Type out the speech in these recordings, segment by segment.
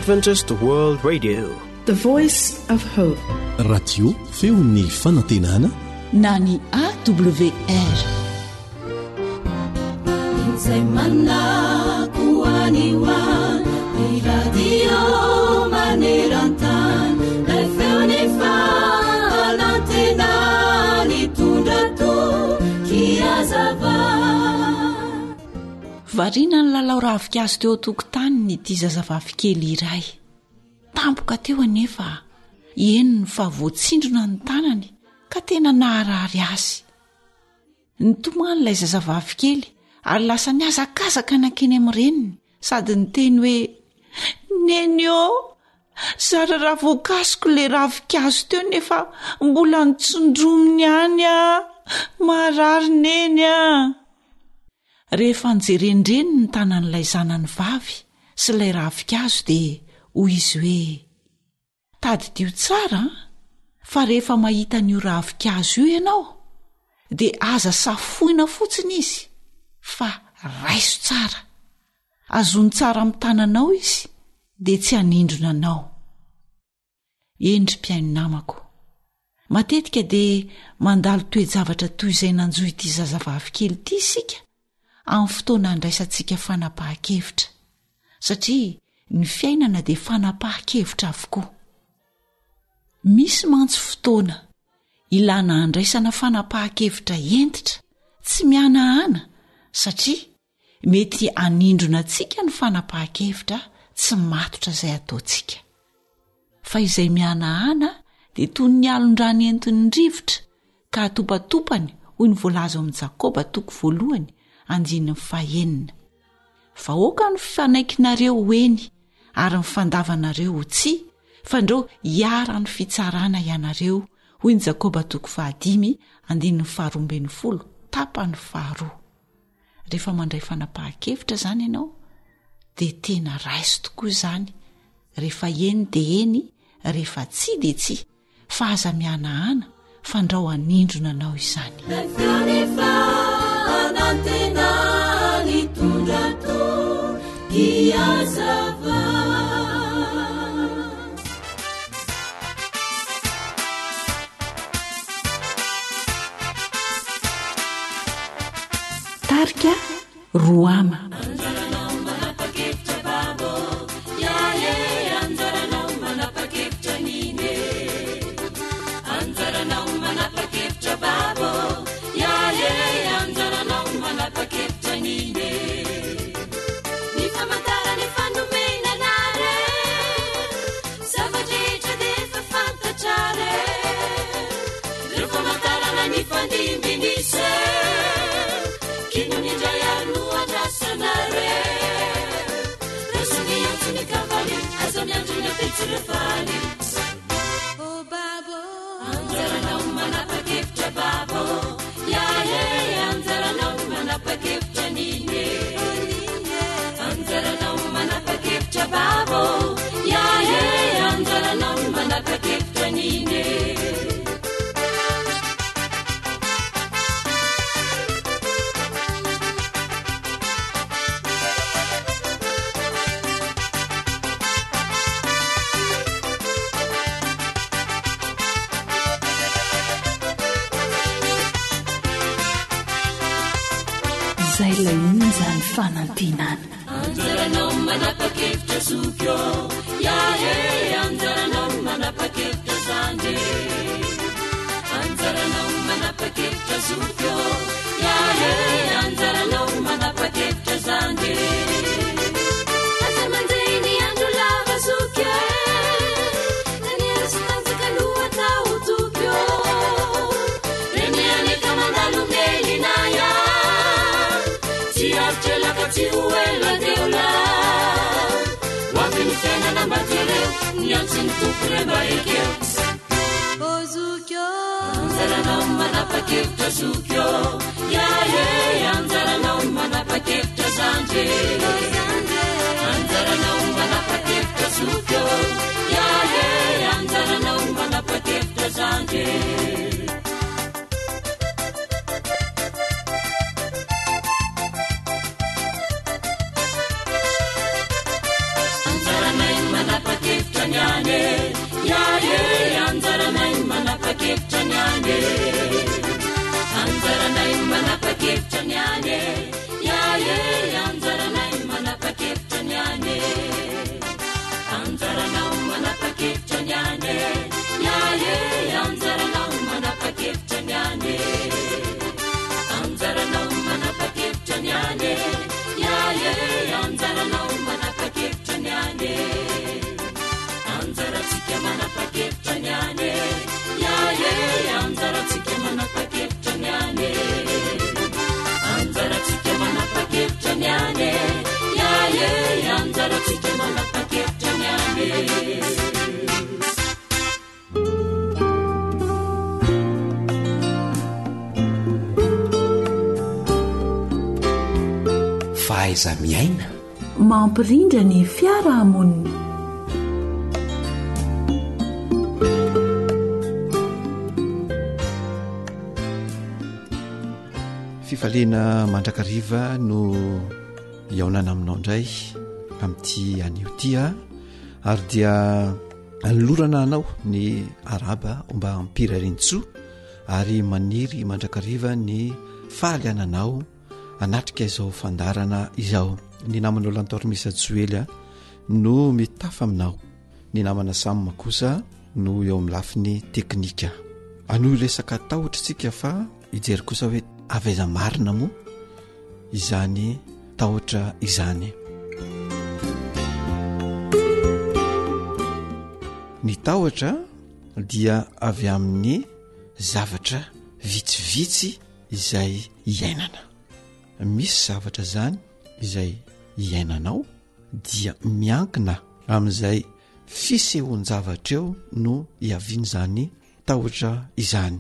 Adventist World Radio, the voice of hope. Radio feon'ny fanantenana na ny AWR. Insemana kuaniwa radio manerantan la feoni fanantena ni tundato kiazava. Varina ny lalao ravikazo teo tokotany ny ity zazavavy kely iray. Tampoka teo anefa eny ny fahavoatsindrona ny tanany ka tena naharary azy. Nitomany ilay zazavavy kely ary lasa niazakazaka nankeny amin'ny reniny sady niteny hoe nenio, zara ravokasoko ilay ravikazo teo nefa mbola nitsondromony any marary neny a. Rehefa nijerendreny ny tanan'ilay zanany vavy sy ilay ravikazo dia hoy izy hoe tadidio tsara fa rehefa mahita n'io ravikazo io ianao dia aza safoina fotsiny izy fa raiso tsara, azony tsara amin'ny tananao izy dia tsy hanindrona anao. Endry-piaino namako, matetika dia mandalo toe-javatra toy izay nanjoy ity zazavavy kely ity isika amin'ny fotoana andraisantsika fanapahan-kevitra, satria ny fiainana dia fanapahan-kevitra avokoa. Misy mantsy fotoana ilana andraisana fanapahan-kevitra entitra tsy mihanahana, satria mety hanindrona antsika ny fanapahan-kevitra tsy matotra izay ataontsika. Fa izay mihanahana dia toy ny alon-drano entiny rivotra ka atopatopany hoy ny voalaza amin'ny Jakoba 1:5. Vahoaka ny fanaikinareo eny ary ny fandavanareo ho tsia, fa ndreo hiara ny fitsarana ianareo hoy ny Jakoba 5:12 tapany 2. Rehefa mandray fanapahan-kevitra zany ianao dia tena raiso tokoa izany. Rehefa eny dia eny, rehefa tsia dia tsia, fa aza mihanahana fandrao hanindrona anao izany. Tarika Roama. Oh babo, anjaranao manapakevitra babo, yaye anjaranao manapakevitra nine, anjaranao manapakevitra babo, yaye anjaranao manapakevitra nine. Zay ilay onjany fanantenana. Anjaranao manapakevitra zokio, yaye anjaranao manapakevitra zande, anjaranao manapakevitra zokio, yaye anjaranao manapakevitra zande. Aza manjeny andro lava zokio, naniara sy tanjaka loha tao zokio, reny aneka mandalo melinaya, arjelaka tsy hoela deola hoavy ny fiainana mbajereo ny antsy ny tompo rembaekeo. O zokio anjaranao manapakevitra zokio, yaye anjaranao manapakevitra zandre, anjaranao manapakevitra zokio, yaye anjaranao manapakevitra zandre. fahaiza miaina, mampirindra ny fiarahamonina. Fifaliana mandrakariva no iaonana aminao indray amin'ity aniotia, ary dia alorana anao ny araba mba ampirarintsoa ary maniry mandrakariva ny fahaliananao anatrika izao fandarana izao. Ny namanao Lantormisa Joely no mitafa aminao, ny namana Samma kosa no eo amin'ny lafiny teknika. Anoho resaka tahotritsika fa ijery kosa hoe avaiza marina moa izany tahotra izany. Ny tahotra dia avy amin'ny zavatra vitsivitsy izay iainana. Misy zavatra zany izay iainanao dia miankina amin'izay fisehoan-javatra eo no iaviany zany tahotra izany.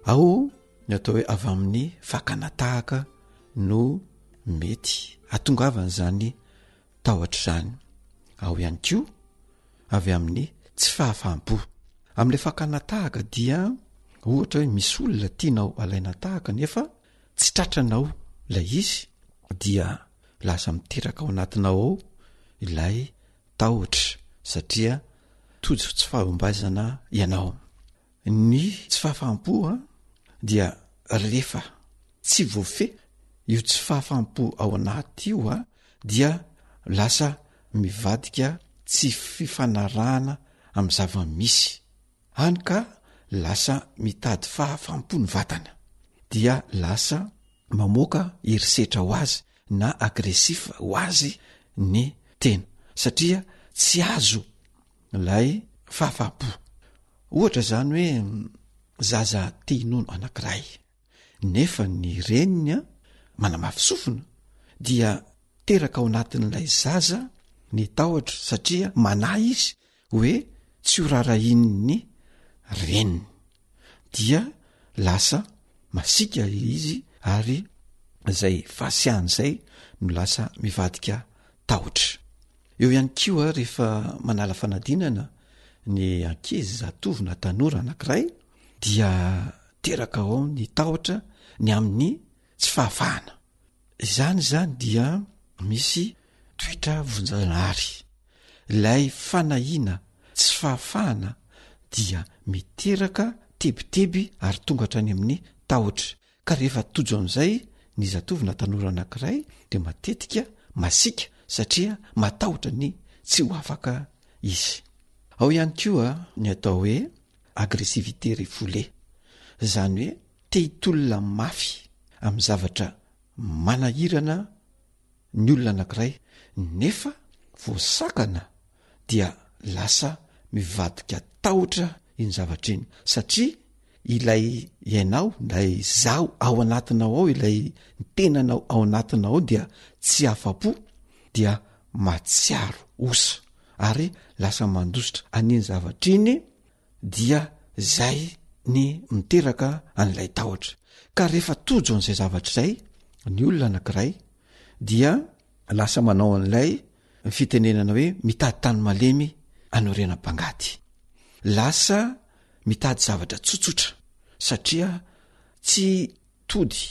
Ao ny atao hoe avy amin'ny fakana tahaka no mety atongavana zany tahotra zany. Ao ihany koa avy amin'ny tsy fahafaham-po. Amin'ilay fakana tahaka dia ohatra hoe misy olona tianao alaina tahaka nefa tsy tratranao ilay izy, dia lasa miteraka ao anatinao ao ilay tahotra satria tojo tsy fahaombazana ianao. Ny tsy fahafaham-po dia rehefa tsy voafe io tsy fahafaham-po ao anaty io dia lasa mivadika tsy fifanarahana amin'ny zava-misy, hany ka lasa mitady fahafaham-po ny vatana, dia lasa mamoaka herisetra ho azy na agresifa ho azy ny tena satria tsy azo ilay fahafaham-po. Ohatra zany hoe zaza te-hinono anankiray nefa ny reniny manamafy sofina, dia teraka ao anatin'ilay zaza ny tahotra satria manahy izy hoe tsy ho rarahin'ny reniny, dia lasa masika izy ary zay fasiany zay no lasa mivadika tahotra. Eo ihany koa rehefa manala fanadinana ny ankizy zatovy na tanora anankiray dia teraka ao ny tahotra ny amin'ny tsy fahafahana. Zany dia misy toetra vonjanahary. Ilay fanahiana tsy fahafahana dia miteraka tebiteby ary tonga hatrany amin'ny tahotra. Ka rehefa tojo amin'izay ny zatovy na tanora anankiray dia matetika masika satria matahotra ny tsy ho afaka izy. Ao ihany koa ny atao hoe agresivité refoulée, zany hoe te-hitolona mafy amin'ny zavatra manahirana ny olona anankiray nefa voasakana dia lasa mivadika tahotra iny zavatra iny satria ilay iainao, ilay zao ao anatinao ao, ilay tenanao ao anatinao ao dia tsy afa-po, dia matsiaro osa ary lasa mandositra an'iny zavatra iny, dia zay ny miteraka an'ilay tahotra. Ka rehefa tojo an'izay zavatra zay ny olona anankiray dia lasa manao an'ilay fitenenana hoe mitady tany malemy anorenam-pangady, lasa mitady zavatra tsotsotra satria tsy tody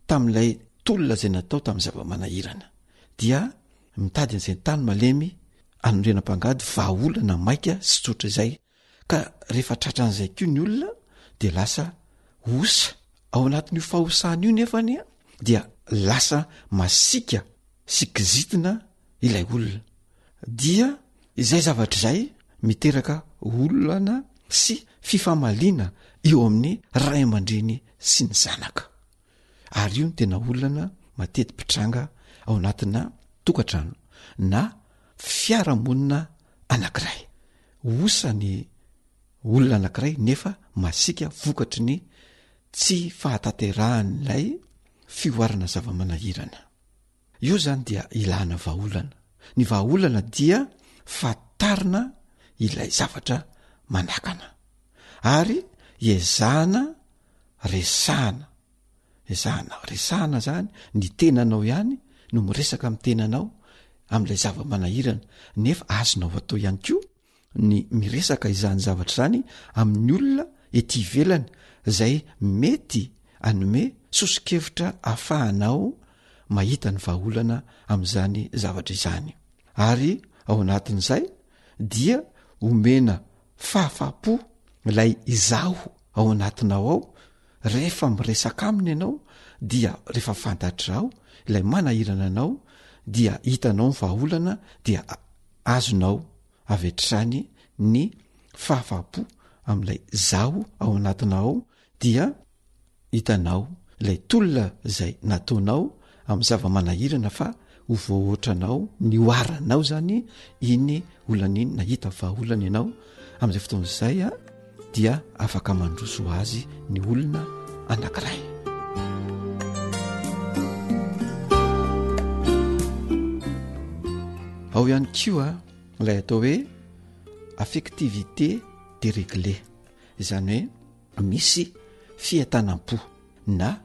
tamin'ilay tolona zay natao tamin'ny zava-manahirana, dia mitady an'izay tany malemy anorenam-pangady vahaolana maika sy tsotra izay. Ka rehefa tratran'izay koa ny olona dia lasa osa ao anatin'io fahosana io nefany dia lasa masika sy kizitina ilay olona, dia izay zavatra izay miteraka olana sy fifamaliana eo amin'ny ray aman-dreny sy ny zanaka. Ary io ny tena olana matety pitranga ao anatina tokatrano na fiaramonina anankiray. Osa ny olona anankiray nefa masika vokatry ny tsy fahataterahan'ilay fioarana zava-manahirana. Io zany dia ilana vahaolana. Ny vahaolana dia fatarina ilay zavatra manakana ary ezahana resahana zany ny tenanao ihany no miresaka amin'ny tenanao amin'ilay zava-manahirana nefa azonao atao ihany koa ny miresaka izany zavatra zany amin'ny olona ety ivelany izay mety anome sosikevitra ahafahanao mahita ny vahaolana amin'izany zavatra izany. Ary ao anatin'izay dia omena fahafapo ilay izaho ao anatinao ao rehefa miresaka aminy ianao dia rehefa fantatrao ilay manahirana anao dia hitanao ny vahaolana dia azonao avetrany ny fahafapo amin'ilay zaho ao anatinao dia hitanao ilay tolona izay nataonao amin'ny zava-manahirana fa ho voaotranao ny oaranao zany iny olana iny nahita vahaolana ianao amin'izay fotoan'izay dia afaka mandroso azy ny olona anankiray. Ao ihany koa ilay atao hoe affectivité déréglée, izany hoe misy fiatanam-po na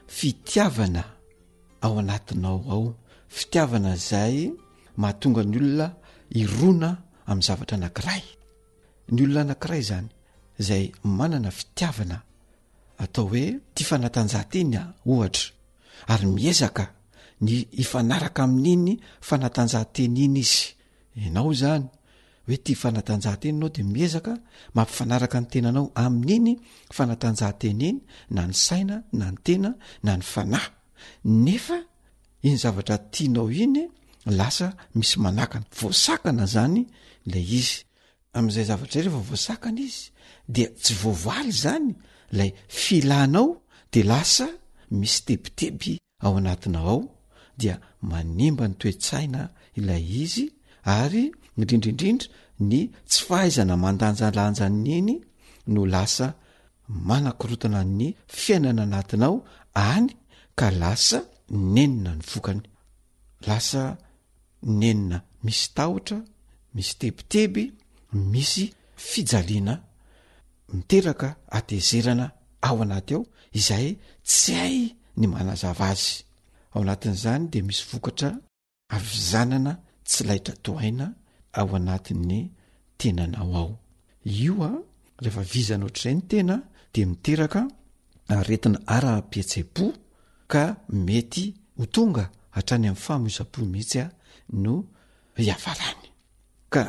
fitiavana ao anatinao ao, fitiavana izay mahatonga ny olona irona amin'ny zavatra anankiray. Ny olona anankiray zany izay manana fitiavana atao hoe tia fanatanjahantena ohatra ary miezaka ny ifanaraka amin'iny fanatanjahantena iny izy. Ianao zany hoe tia fanatanjahantena ianao dia miezaka mampifanaraka ny tenanao amin'iny fanatanjahantena iny, na ny saina na ny tena na ny fanahy, nefa iny zavatra tianao iny lasa misy manakana, voasakana zany ilay izy. Amin'izay zavatra rehefa voasakana izy dia tsy voavaly zany ilay filanao dia lasa misy tebiteby ao anatinao ao, dia manimba ny toe-tsaina ilay izy ary indrindraindrindra ny tsy fahaizana mandanjalanja iny no lasa manakorotana ny fiainana anatinao any ka lasa nenina ny vokany, lasa nenina misy tahotra, misy tebiteby, misy fijaliana miteraka atezerana ao anaty ao izay tsy hay ny manazava azy. Ao anatin'izany dia misy vokatra avizanana tsy laitra toaina ao anatin'ny tenanao ao. Io rehefa vizana ohatr'izay ny tena dia miteraka aretina ara-pihetsepo ka mety ho tonga hatrany amin'ny fahamoiza-po mihitsy no hiafarany. Ka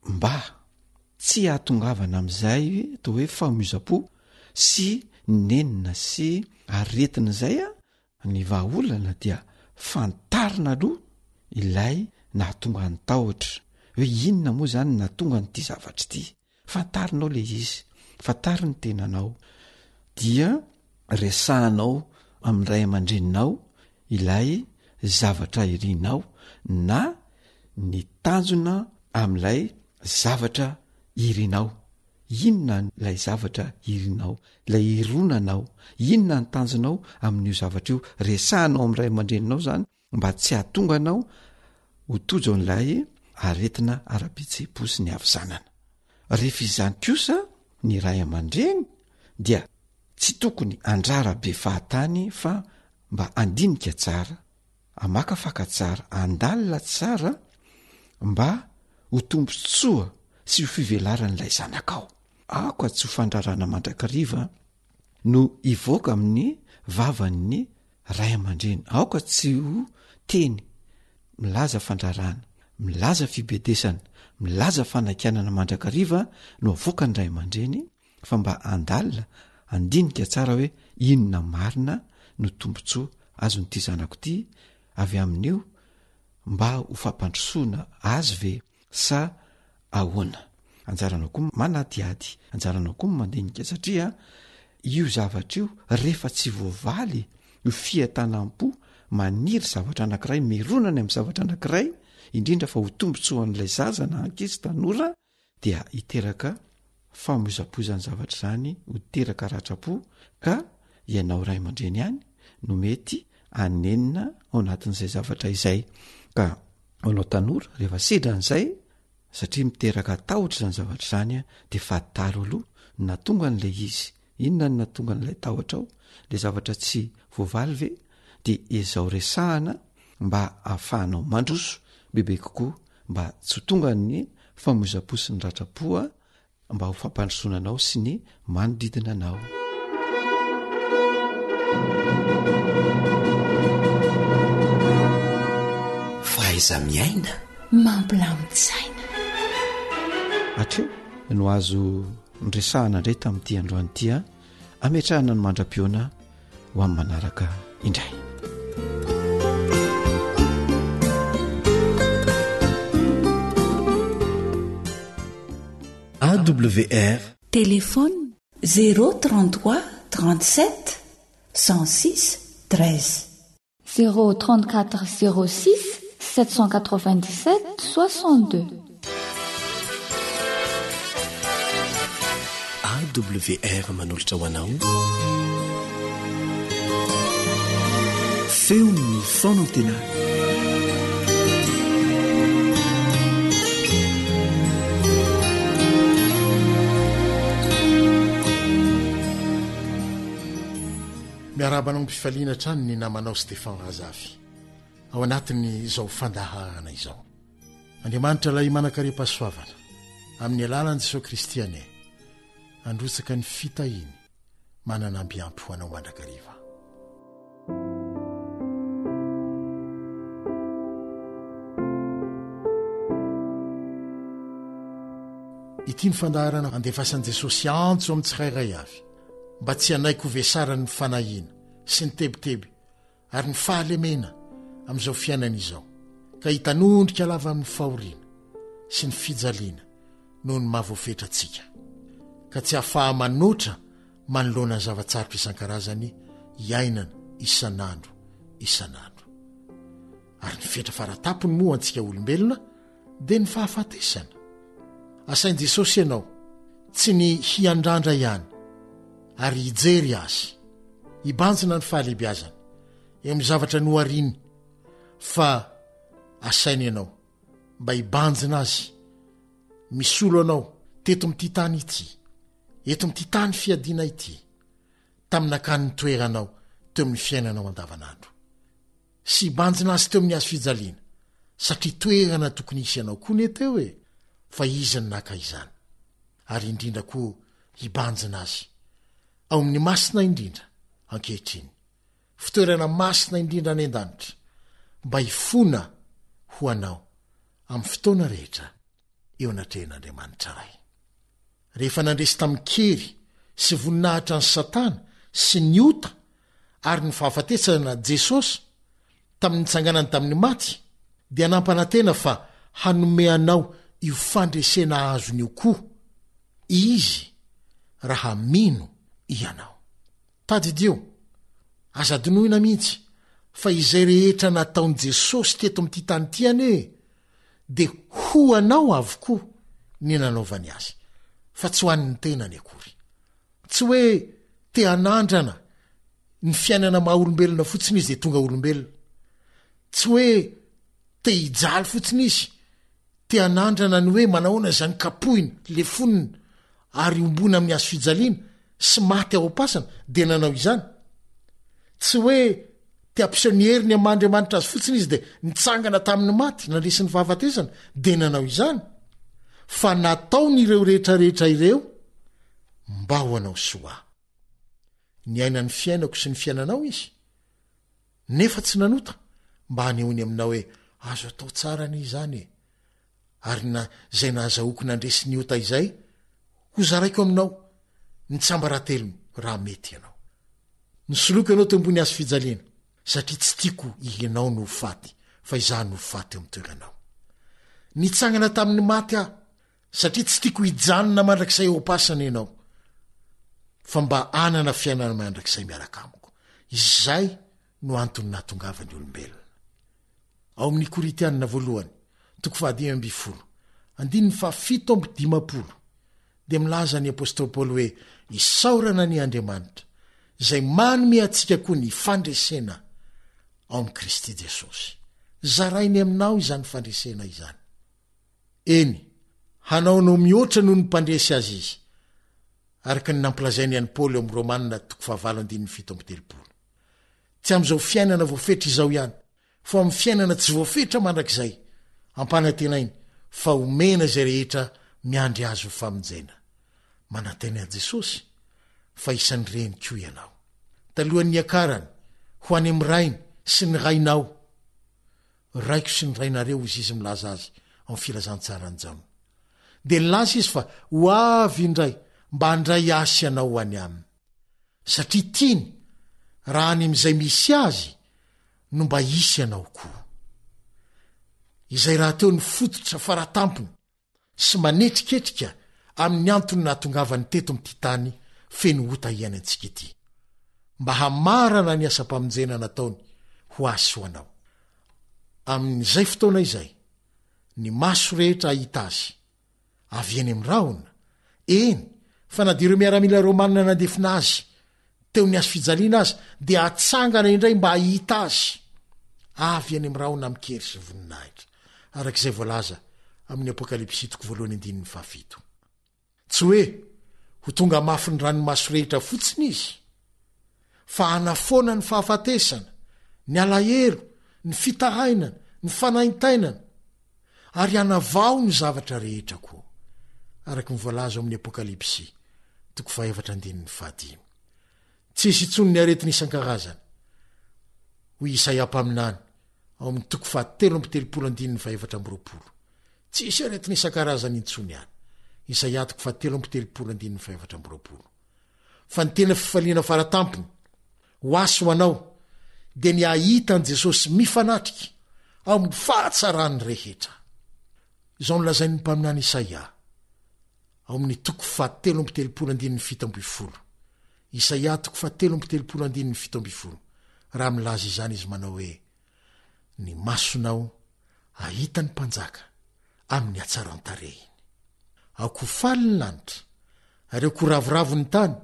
mba tsy ahatongavana amin'izay toa hoe fahamoiza-po sy nenina sy aretina izay ny vahaolana dia fantarina aloha ilay nahatonga ny tahotra hoe inona moa zany nahatonga nyity zavatra ity. Fantarinao le izy, fantari ny tenanao dia resahanao amin'ny ray aman-dreninao ilay zavatra irinao na ny tanjona amin'ilay zavatra irinao. Inona ilay zavatra irinao, ilay ironanao, inona ny tanjonao amin'io zavatra io. Resahanao amin'ny ray aman-dreninao zany mba tsy hahatonganao ho tojo n'ilay aretina ara-pihetsepo sy ny havizanana. Rehefa izany kosa ny ray aman-dreny dia tsy tokony andrara be fahatany fa mba andinika tsara, amakafaka tsara, andalina tsara mba ho tombontsoa sy ho fivelaran'ilay zanakao. Aoka tsy ho fandrarana mandrakariva no ivoaka amin'ny vavan'ny ray aman-dreny. Aoka tsy ho teny milaza fandrarana, milaza fibedesana, milaza fanakanana mandrakariva no avoaka ny ray aman-dreny, fa mba andalina, andinika tsara hoe inona marina no tombontsoa azon'ity zanako ity avy amin'io, mba ho fampandrosoana azy ve sa ahoana. Anjaranao koa manadiady, anjaranao koa mandinika satria io zavatra io rehefa tsy voavaly io fiatanam-po maniry zavatra anankiray, meronany amin'ny zavatra anankiray, indrindra fa ho tombontsoan'ilay zaza na ankizy tanora, dia hiteraka famoizam-pozany zavatra zany, ho teraka ratrapo ka ianao ray aman-dreny ihany no mety anenina ao anatin'izay zavatra izay. Ka anao tanora rehefa sedran'izay satria miteraka tahotra izany zavatra zany dia fantaro aloha natonga n'ilay izy, inona ny natonga n'ilay tahotra ao, le zavatra tsy voavaly ve dia ezao resahana mba ahafahanao mandroso bebe kokoa mba tsy ho tonga ny famoizaposy ny ratrapoa mba ho fampandrosonanao sy ny manodidina anao. fahaiza miaina mampilamitsaina atreo no azo nresahana indray tamin'ity androanyitya ametrahana ny mandra-piona ho amin'ny manaraka indray. AWR téléphone 033 37 106 13 034 06 797 62. AWR manolotra ho anao feon'ny fonantena. miarabanao mpifaliana trano ny namanao Stefan Razafy ao anatiny izao fandahana izao. Andriamanitra ilay manan-karem-pahasoavana amin'ny alalan'i Jesosy Kristy ane androtsaka ny fitahiny manana ambiampy ho anao mandrakariva. Ity ny fandaharana andefasan'i Jesosy antso amin'ny tsirairay avy mba tsy hanaiko ho vesarany ny fanahina sy ny tebiteby ary ny fahalemena amin'izao fiainana izao, ka hitanondrika lava amin'ny fahoriana sy ny fijaliana noho ny mahavoafetra antsika, ka tsy hahafaha manoatra manoloana ny zavatsarotra isan-karazany iainana isan'andro isan'andro. Ary ny fetra faratapony moa antsika olombelona dia ny fahafatesana. Asain'i Jesosy ianao tsy ny hiandrandra ihany ary hijery azy, hibanjina ny fahalehibiazana eo amin'ny zavatra nohariny, fa asainy ianao mba hibanjina azy misolo anao teto amin'ity tany ity, eto amin'ity tany fiadiana ity, tamin'akany ny toeranao teo amin'ny fiainanao andavanandro, sy hibanjina azy teo amin'ny azo fijaliana, satria toerana tokony hisy ianao koa neteo fa izy ny naka izany. Ary indrindra koa hibanjina azy ao amin'ny masina indrindra ankehitriny, fitoerana masina indrindra any an-danitra, mba hifona ho anao amin'ny fotoana rehetra eo anatrehan'Andriamanitra ray. Rehefa nandresy tamin'ny kery sy voninahitra ny Satana sy ny ota ary ny fahafatesana Jesosy tamin'ny nitsanganany tamin'ny maty, dia nampanantena fa hanome anao io fandresena azony io koa izy raha mino ianao. Tadidio, aza dinoina mihitsy fa izay rehetra nataon'i Jesosy teto amin'ity tany ity ane dia ho anao avokoa ny nanaovany azy, fa tsy ho an'ny tenany akory. Tsy hoe te hanandrana ny fiainana maha olombelona fotsiny izy dia tonga olombelona, tsy hoe te hijaly fotsiny izy, te hanandrana ny hoe manahoana izany kapohina le fonina ary ombona amin'ny azo fijaliana sy maty ao am-pasana dia nanao izany. Tsy hoe te ampiseho ny heriny amin'Andriamanitra azy fotsiny izy dia nitsangana tamin'ny maty nandresy ny fahafatesana dia nanao izany, fa nataony ireo rehetrarehetra ireo mba ho anao soa. Ny ainany fiainako sy ny fiainanao izy, nefa tsy nanota mba hanehoany aminao hoe azo atao tsara ny izany ary na zay nahazahoako nandresy ny ota izay ho zaraiko aminao ny tsambaratelony raha mety ianao. Nisoloako ianao teo ambony azo fijaliana, satria tsy tiako ianao no ho faty, fa izaho no ho faty eo amin'ny toeranao. Nitsangana tamin'ny maty aho, satria tsy tiako hijanona mandrakizay eo am-pasana ianao, fa mba anana fiainana mandrakizay miaraka amiko. Izay no antony nahatongavany olombelona. Ao amin'ny Koritianina voalohany 10:7-15 dia milaza ny apôstôly Paoly hoe isaorana ny Andriamanitra izay manome antsika koa ny fandresena ao amin'ny Kristy Jesosy. Zarainy aminao izany fandresena izany. Eny, hanaonao mihoatra noho ny mpandresy azy izy, araka ny nampilazainy any Paoly eo amin'ny Romanina 9:7. Tsy amin'izao fiainana voafetra izao ihany, fa amin'ny fiainana tsy voafetra mandrakizay ampanantenainy fa omena zay rehetra miandry azy ho famonjena. Manantena Jesosy fa isan'ireny ko ianao. Talohan'ny akarany ho any amin'ny rainy sy ny rainao. Raiko sy ny rainareo izy izy milaza azy amin'ny filazantsarany Jaona. Dia nilaza izy fa ho avy indray mba handray asy ianao ho any aminy. Satria tiany raha any amin'izay misy azy no mba isy ianao koa. Izay raha teo ny fototra faratampony sy manetriketrika amin'ny antony nahatongavany teto amin'ity tany feno ota iainantsika ity, mba hamarana ny asa-pamonjena nataony ho asy ho anao. Amin'izay fotoana izay ny maso rehetra ahita azy avy eny amin'ny rahona, eny fa na dia ireo miaramila Romanina nandefina azy teo ny azo fijaliana azy dia atsangana indray mba ahita azy avy eny amin'ny rahona mikery sy voninahitra, arak'izay voalaza amin'ny Apokalipsy 1:7. Tsy hoe ho tonga mafy ny ranomaso rehetra fotsiny izy, fa anafoana ny fahafatesana, ny alahelo, ny fitarainana, ny fanaintainana, ary anavao ny zavatra rehetra koa, araky ny voalaza amin'ny Apokalipsy 4:5. Tsy isy intsony ny aretiny isan-karazana hoy Isaia mpaminany ao amin'ny 7:17. Tsy isy aretiny isan-karazana intsony ihany. Isaia 7:17. Fa ny tena fifaliana faratampony ho asy ho anao dia ny ahitan Jesosy mifanatrika ao amin'ny fahatsarany rehetra. Izao nolazainy ny mpaminany Isaia ao amin'ny 7:17. Isaia 7:17 raha milaza izany izy manao hoe: ny masonao ahita ny mpanjaka amin'ny hatsaran-tarehiny. Aoko faly ny lanitra ary aoko ravoravo ny tany,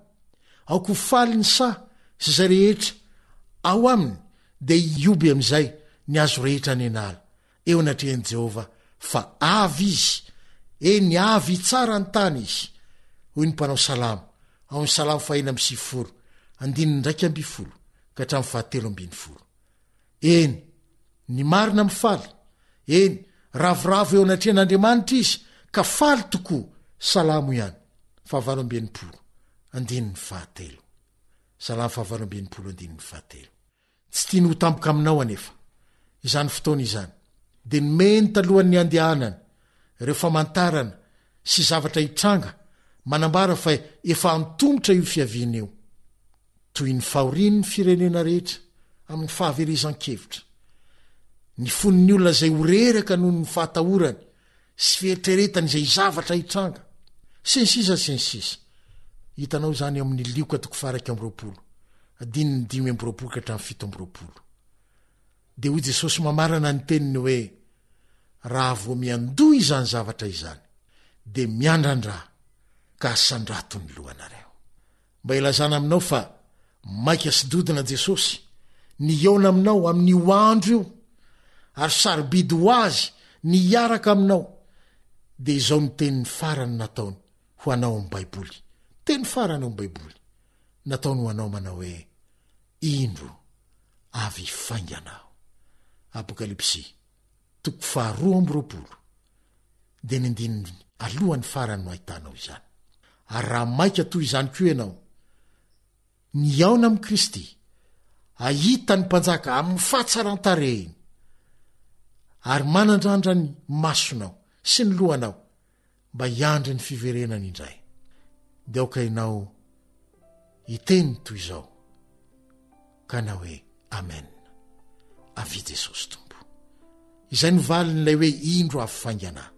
aoko faly ny sa sy zay rehetra ao aminy dia ioby amin'izay ny azo rehetra ny anala eo anatrehan'i Jehova fa avy izy, ny avy tsara ny tany izy, hoy ny mpanao salamo ao ny salamo 4:9, 1:20 ka hatramin'ny 7:20. Eny, ny marina mifaly, eny, ravoravo eo anatrehan'Andriamanitra izy ka faly tokoa. Salamo ihany 5:20, 1:7. Salamo 5:20, 1:7. Tsy tiany ho tampoka aminao anefa izany fotoana izany, dia nomeny talohan'ny andehanana ireo famantarana sy zavatra hitranga manambara fa efa antomotra io fiaviana io, toy ny fahoriany ny firenena rehetra amin'ny fahaverezan-kevitra, ny fon'ny olona izay horeraka noho ny fahatahorany sy fieritreretany izay zavatra hitranga, sensisa. Hitanao zany amin'ny Lioka 1:20, 5:20 ka hatramin'ny 7:20. Dia hoy Jesosy mamarana ny teniny hoe: raha vo miandoha izany zavatra izany dia miandrandra ka asandrato ny lohanareo. Mba ilazana aminao fa maika sy dodina Jesosy ny eona aminao amin'ny hoandro io, ary sarobidy ho azy ny hiaraka aminao. Dia izao ny tenin'ny farany nataony ho anao amin'ny Baiboly. Teny farany ao amin'ny Baiboly nataony ho anao manao hoe: indro avy ifainganao. Apokalipsy 2:20. Dia ny andininy alohan'ny farany no ahitanao izany. Ary raha maika toy izany koa ianao, ny aona amin'i Kristy, ahita ny mpanjaka amin'ny fahatsaran-tarehiny, ary manandrandra ny masonao sy ny lohanao mba hiandry ny fiverenany indray. Dia aoka ianao hiteny toy izao ka na hoe amen, avy Jesosy tompo. Izay no valin'ilay hoe indro avy faingana.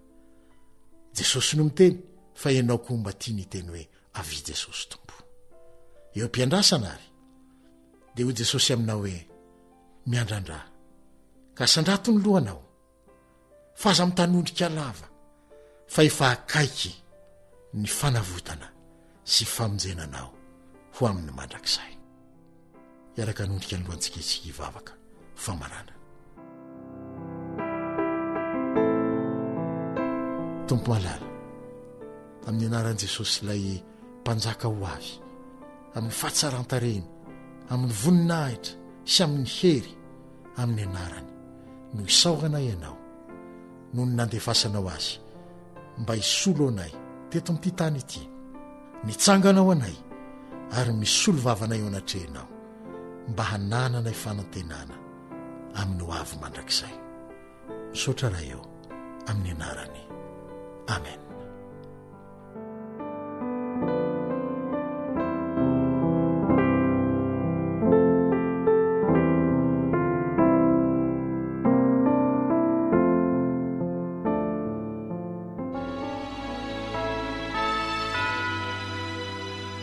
Jesosy no miteny fa ianao koa mba tia ny teny hoe avy Jesosy tompo. Eo am-piandrasana ary dia hoy Jesosy aminao hoe: miandrandra ka sandrato ny lohanao, fa aza mitanondrika lava, fa efa akaiky ny fanavotana sy famonjenanao ho amin'ny mandrakizay. Iaraka anondrika ny lohantsika isika hivavaka famarana. Tompo malala, amin'ny anaran'i Jesosy ilay mpanjaka ho avy amin'ny fahatsaran-tarehiny, amin'ny voninahitra sy amin'ny hery, amin'ny anarany no isaoranay ianao no ny nandefasanao azy mba hisolo anay teto amin'ity tany ity. Nitsanganao anay ary misolo vavanay eo anatrehinao mba hanananay fanantenana amin'ny ho avy mandrakizay. Misaotra raha eo amin'ny anarany. Amen.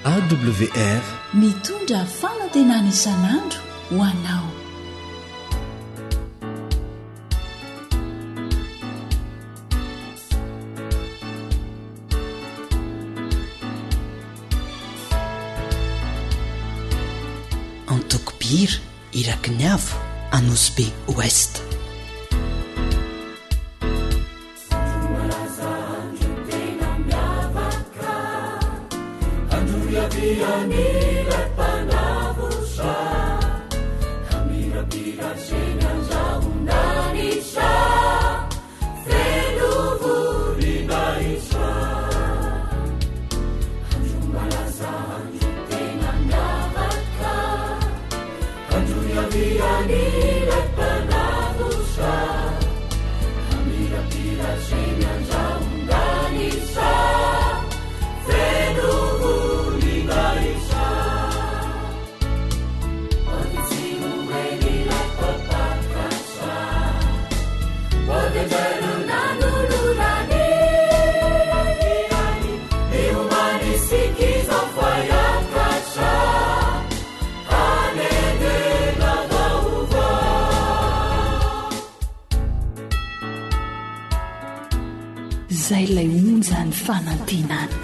AWR mitondra fanantenana isan'andro ho anao. Antokobira iraky ny avo Anosy Be Ouest. Zay lay onjany fanantenana.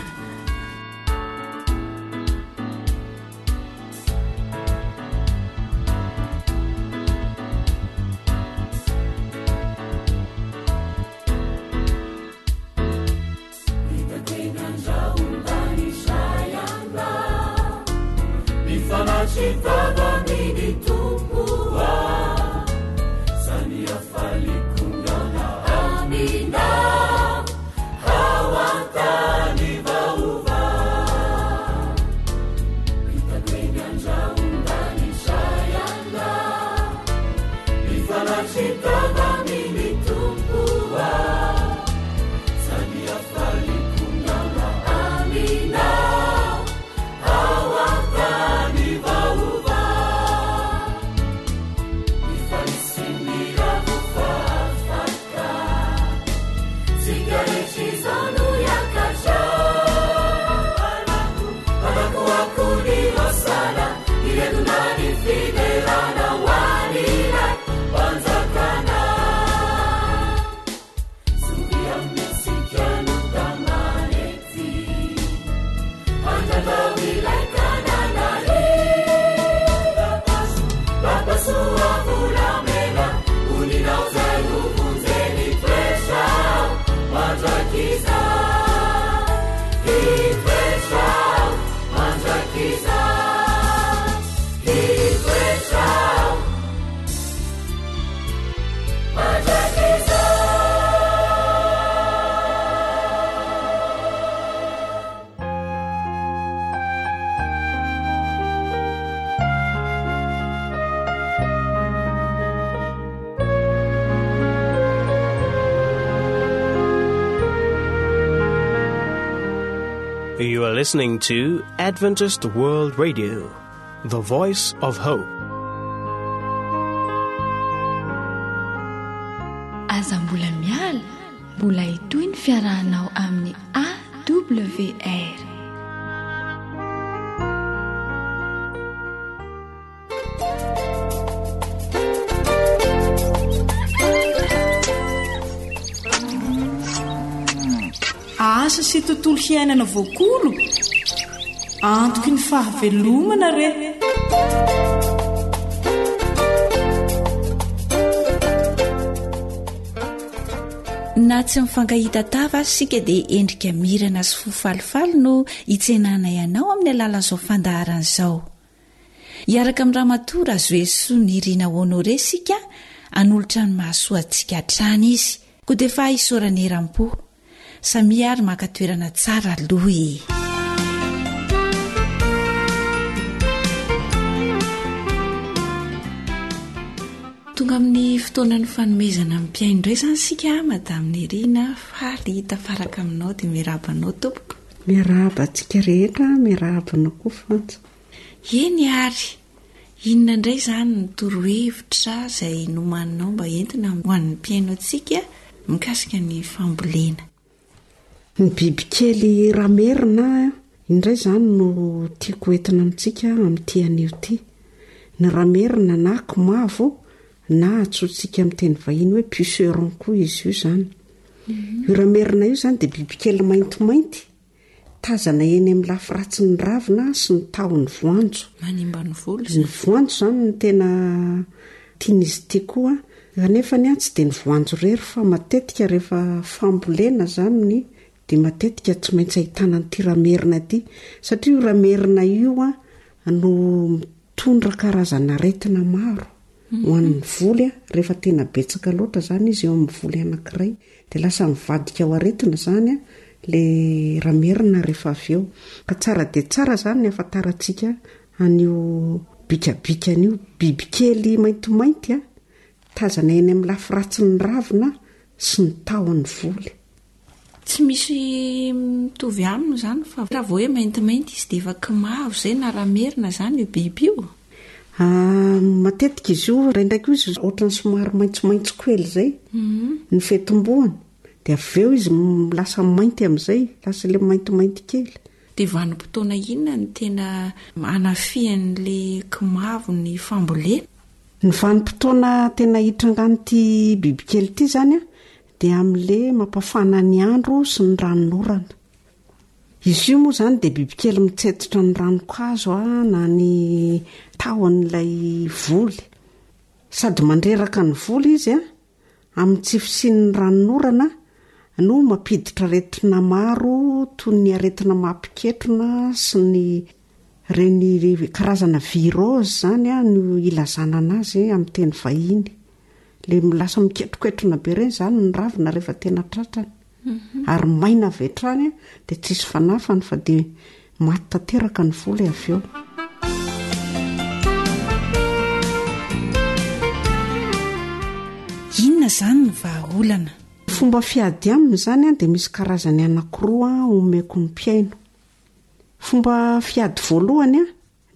You are listening to Adventist World Radio, the voice of hope. Aza mbola miala, mbola itoy ny fiarahanao amin'ny AWR. Asa sy tontolo hiainana voakolo antoky ny fahavelomana re. Na tsy mifangahita tava sika dia endrika mirana sy fofalifalo no hitsenana ianao amin'ny alalan'izao fandaharan'izao. Iaraka amin'ny Ramatora Azo Esoa ny Irina Honore sika anolotra ny mahasoa antsika hatrany izy koa dia efa isaorany eram-po samia ary maka toerana tsara aloha. Tonga amin'ny fotoanany fanomezana amin'ny mpiaino indray izany sika madamy Nirina faly tafaraka aminao dia miarabanao tompoko. Miaraba antsika rehetra, miarabanao koa Fantso. Eny ary inona indray izany ny torohevitra izay nomaninao mba entina ho an'ny mpiaino antsika mikasika ny fambolena? Ny bibikely ramerina indray izany no tiako entina amintsika amin'ity anio ity. Ny ramerina na komavo na atsotsika amin'ny teny vahiny hoe puceron koa izy io izany. Io ramerina io izany dia bibikely maintimainty tazana eny amin'ny lafiratsy ny ravina sy ny tahony voanjo. Manimba ny volo. Ny voanjo izany no tena tian'izy ity koa. Kanefa ny tsy dia ny voanjo rery fa matetika rehefa fambolena izany dia matetika tsy maintsy ahitana an'ity ramerina ity. Satria io ramerina io no mitondra karazana aretina maro ho an'ny voly rehefa tena betsaka loatra izany izy eo amin'ny voly anankiray. Dia lasa mivadika ao aretina izany le ramerina rehefa avy eo. Ka tsara dia tsara izany ny afantarantsika an'io bikabikan'io bibikely maintimainty tazana eny amin'ny lafiratsy ny ravina sy ny tahony voly. Tsy misy mitovy aminy izany fa raha vao hoe maintimainty izy dia efa kimavo izay na ramerina izany io biby io. Matetika izy io rendraiky izy ohatrany somary maitsomaitso kely izay ny fetomboany. Dia avy eo izy lasa mainty amin'izay, lasa ilay maintimainty kely. Dia vanim-potoana inona ny tena anafian'ilay kimavo ny fambolena? Ny vanim-potoana tena hitrangan'ity bibikely ity izany dia amin'ilay mampafana ny andro sy ny ranonorana. Izy io moa izany dia bibikely mitsetotra ny ranokazo na ny tahon'ilay voly. Sady mandreraka ny voly izy amin'ny tsy fisian'ny ranonorana no mampiditra aretina maro toy ny aretina mampiketrona sy ny reny karazana virose izany no ilazana anazy amin'ny teny vahiny. Le lasa miketroketrona be ireny izany ny ravina rehefa tena tratrana. Ary maina avy hatrany dia tsisy fanafany fa dia maty tanteraka ny voly avy eo. Inona izany ny vahaolana? Fomba fiady aminy izany dia misy karazany anankiroa omeko ny mpiaino. Fomba fiady voalohany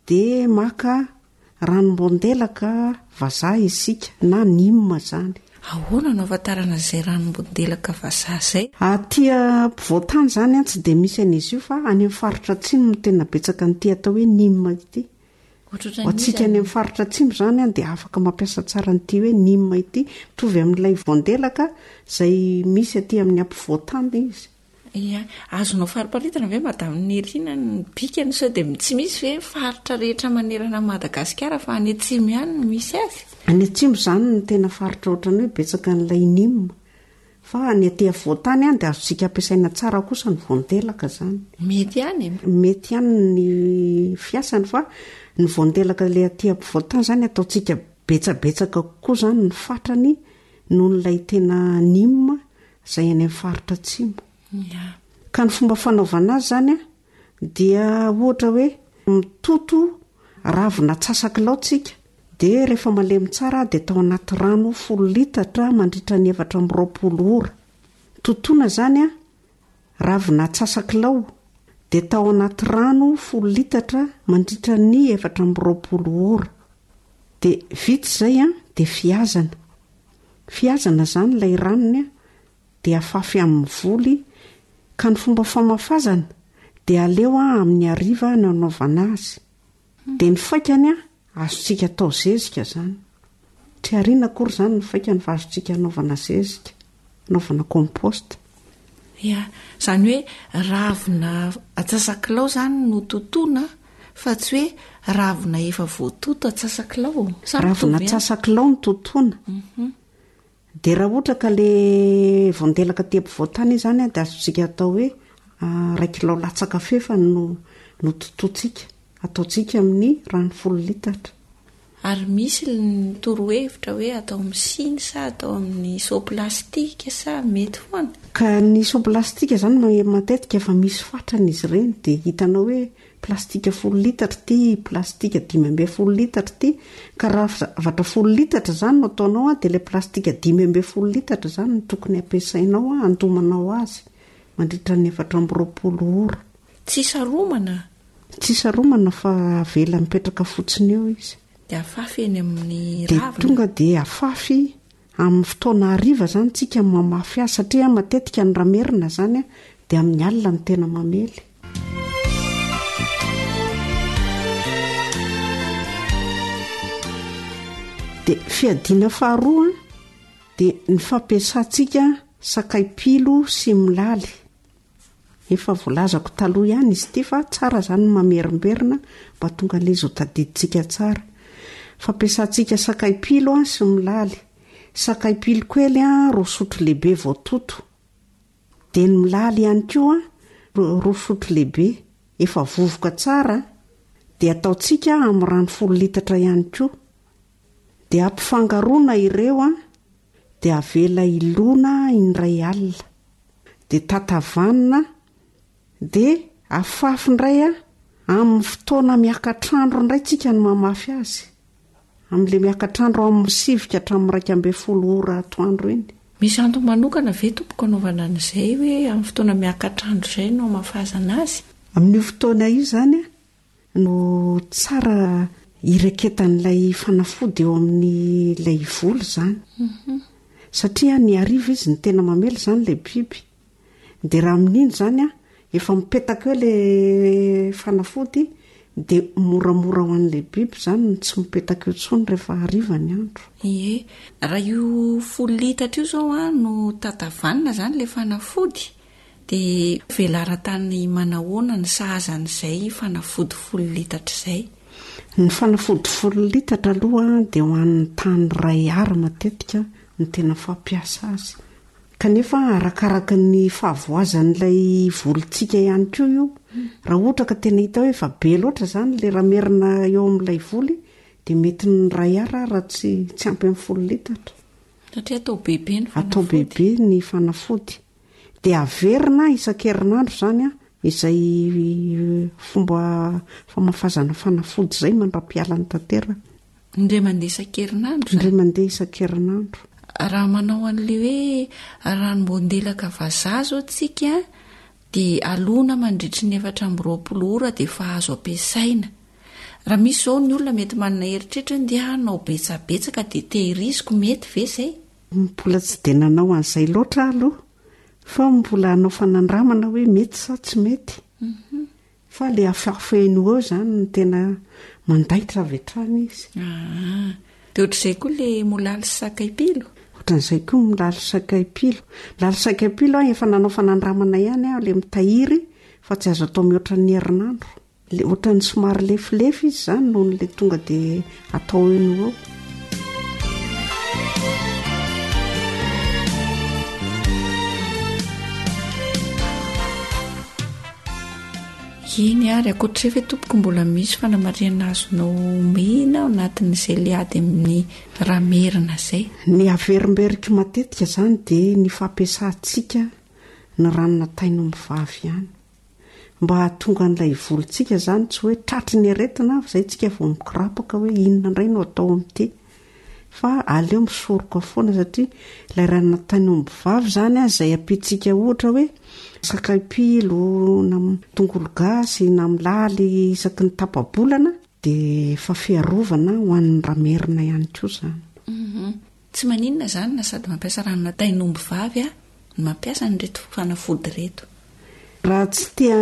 dia maka ranom-boandelaka vazaha isika na nima izany. Ahoana no afantarana izay ranom-boandelaka vazaha izay? Atia mpivoatany izany tsy dia misy an'izy io fa any amin'ny faritra atsimo no tena betsaka n'ity atao hoe nima ity. Atsika any amin'ny faritra atsimo izany dia afaka mampiasa tsara n'ity hoe nima ity mitovy amin'ilay voandelaka izay misy aty amin'ny ampivoatany izy. Azonao fariparitana ve madamy Nirina ny bikany sao dia tsy misy hoe faritra rehetra manerana Madagasikara fa any atsimo ihany no misy azy? Any atsimo izany no tena faritra ohatrany hoe betsaka n'ilay nima. Fa ny aty voatany dia azontsika ampiasaina tsara kosa ny voandelaka izany. Mety ihany? Mety ihany ny fiasany fa ny voandelaka ilay aty voatany izany ataontsika betsabetsaka kokoa izany ny fatrany noho n'ilay tena nima izay any amin'ny faritra atsimo. Ka ny fomba fanaovana azy izany dia ohatra hoe mitoto ravina atsasakilao tsika dia rehefa malemy tsara dia tao anaty rano 10 litatra mandritra ny 420 ora. Totoina izany ravina atsasakilao dia tao anaty rano 10 litatra mandritra ny 420 ora. Dia vita izay dia fiazana izany ilay ranony dia afafy amin'ny voly. Ka ny fomba famafazana dia aleo amin'ny hariva nanaovana azy. Dia ny faikany azontsika atao zezika izany. Tsy ariana akory izany ny faikany fa azontsika anaovana zezika, anaovana compost. Izany hoe ravina atsasakilao izany no totoina fa tsy hoe ravina efa voatoto atsasakilao. Ravina atsasakilao no totoina. Dia raha ohatra ka le voandelaka aty ampivoatany izany dia azontsika atao hoe 1 kilao latsakafe fa no tototsika. Ataontsika amin'ny rano 10 litatra. ary misy ny torohevitra hoe atao amin'ny siny sa atao amin'ny soplastika sa mety foana ka ny soplastika zany matetika efa misy fatrana izy ireny dia hitanao hoe plastika 10 litatra ty plastika 10 litatra ty ka raha zavatra 10 litatra zany no ataonao dia ilay plastika 10 litatra zany no tokony ampiasainao andomanao azy mandritra ny 420 ora. Tsy saromana fa avela mipetraka fotsiny eo izy dia afafy eny amin'ny ravina tonga dia afafy amin'ny fotoana hariva zany tsika mamafy azy satria matetika ny ramerina zany dia amin'ny alina ny tena mamely. Dia fiadiana faharoa dia ny fampiasantsika sakaipilo sy milaly. Efa volazako taloha ihany izy ity fa tsara zany mamerimberina mba tonga le zo tadiditsika tsara. Fampiasantsika sakaipilo sy milaly. Sakaipilo kely roa sotro lehibe voatoto. Dia ny milaly ihany koa roa sotro lehibe efa vovoka tsara dia ataotsika amin'ny rano 10 litatra ihany koa. Dia ampifangaroana ireo dia avela ilona indray alina dia tatavanina dia afafy indray amin'ny fotoana miakatrandro indray tsika no mamafy azy amin'ilay miakatrandro amin'ny sivika hatramin'ny 12 ora atoandro iny. Misy antony manokana ve tompoko anaovana an'izay hoe amin'ny fotoana miakatrandro izay no mafazana azy? Amin'ny fotoana io zany no tsara iraketan'ilay fanafody eo amin'ny ilay volo zany. Satria ny hariva izy ny tena mamely zany ilay biby. Dia raha amin'iny zany efa mipetaka eo ilay fanafody dia moramora ho an'ilay biby zany tsy mipetaka eo tsony rehefa hariva ny andro. Ie, raha io 10 litatra io zao no tatavanina zany ilay fanafody dia velaran-tany manahoana ny sahazan'izay fanafody 10 litatra izay. Ny fanafody 10 litatra aloha dia ho an'ny tany ray ara matetika ny tena fampiasa azy. Kanefa arakaraka ny fahavoazan'ilay volontsika ihany koa io. Raha ohatra ka tena hita hoe efa be loatra zany ilay ramerina eo amin'ilay voly dia mety ny ray ara raha tsy ampy amin'ny 10 litatra. Satria atao bebe ny fanafody. Atao bebe ny fanafody. Dia averina isan-kerinandro zany izay fomba famafazana fanafody izay mandra-pialany tanteraka. Indray mandeha isan-kerinandro? Indray mandeha isan-kerinandro. Raha manao an'ilay hoe ranom-boandelaka vazaha zao tsika dia alona mandritry ny 420 ora dia efa azo ampiasaina. Raha misy zao ny olona mety manana heritreritra dia anao betsabetsaka dia tehiriziko mety ve izay? Mbola tsy dia nanao an'izay loatra aloha fa mbola anao fanandramana hoe mety sa tsy mety. Fa ilay afafeno eo zany ny tena mandaitra avy hatrany izy. Dia ohatr'izay koa ilay milaly sakaipilo? Ohatran'izay koa milaly sakaipilo. Milaly sakaipilo efa nanao fanandramana ihany ilay mitahiry fa tsy azo atao mihoatra ny herinandro. Ohatran'ny somary lefilefy izy zany noho n'ilay tonga dia atao eno eo. Iny ary akoatr'izay ve tompoko mbola misy fanamariana azonao mihina ao anatin'izay liady amin'ny ramerina izay? Ny averimberika matetika zany dia ny fampiasantsika ny ranona taino mivavy ihany. Mba hahatonga an'ilay volontsika zany tsy hoe tratry ny aretina izay tsika vao mikirapaka hoe inona indray no atao amin'ity. Fa aleo misoroka foana satria ilay ranona taino mivavy zany izay ampitsika ohatra hoe sakaipilo na tongolo gasy na milaly isaky ny tapa-bolana dia efa fiarovana ho an'ny ramerina ihany koa zany. Tsy maninona zany na sady mampiasa ranona tainomby vavy no mampiasa ny reto fanafody reto. Raha tsy tia